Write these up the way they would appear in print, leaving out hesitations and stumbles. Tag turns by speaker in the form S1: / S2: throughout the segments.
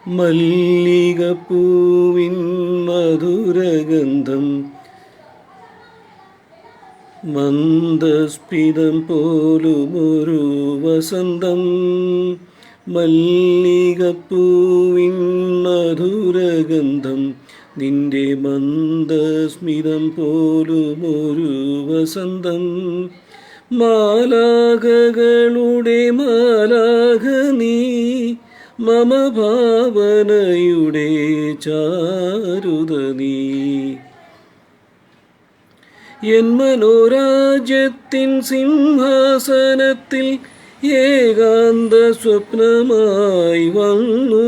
S1: മല്ലികപ്പൂവിൻ മധുരഗന്ധം മന്ദസ്മിതം പോലുമൊരു വസന്തം. മല്ലികപ്പൂവിൻ മധുരഗന്ധം നിന്റെ മന്ദസ്മിതം പോലുമൊരു വസന്തം. മാലാഖകളുടെ മാലാഖ നീ, മമ ഭാവനയുടെ ചാരുത നീ. എൻ മനോരാജ്യത്തിൻ സിംഹാസനത്തിൽ ഏകാന്ത സ്വപ്നമായി വന്നു.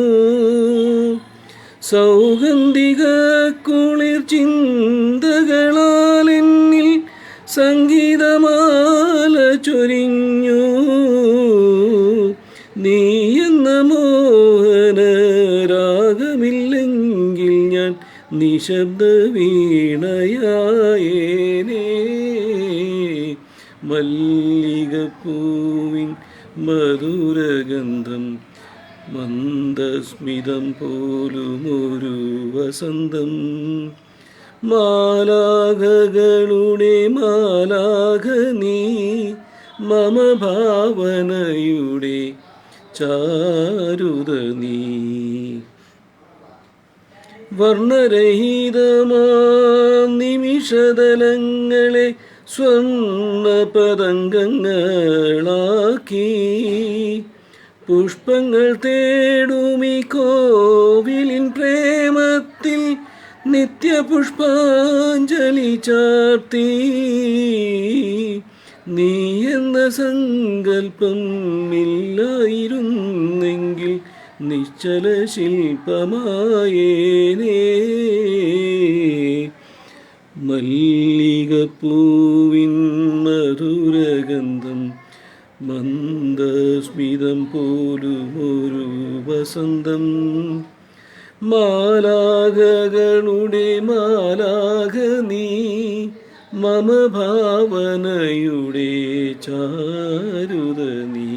S1: സൗഗന്ധിക കുളിർ ചിന്തകളാൽ എന്നിൽ സംഗീതമാല ചൊരിഞ്ഞു. നീ എന്ന മോഹന രാഗമില്ലെങ്കിൽ ഞാൻ നിശബ്ദ വീണയായേനേ. മല്ലികപ്പൂവിൻ മധുരഗന്ധം മന്ദസ്മിതം പോലുമൊരു വസന്തം. മാലാഖകളുടെ മാലാഖ നീ, മമ ഭാവനയുടെ ചാരുത നീ. വർണ്ണരഹിതമാ നിമിഷതലങ്ങളെ സ്വർണ്ണ പതംഗങ്ങളാക്കി. പുഷ്പങ്ങൾ തേടുമി കോവിലിൻ പ്രേമത്തിൽ നിത്യപുഷ്പാഞ്ജലി ചാർത്തി. നീ എന്ന സങ്കല്പം ഇല്ലായിരുന്നെങ്കിൽ നിശ്ചല ശില്പമായേനേ. മല്ലികപ്പൂവിൻ മധുരഗന്ധം മന്ദസ്മിതം പോലുമൊരു വസന്തം. മാലാഖകളുടെ മാലാഖ നീ, മമ ഭാവനയുടെ ചാരുത നീ.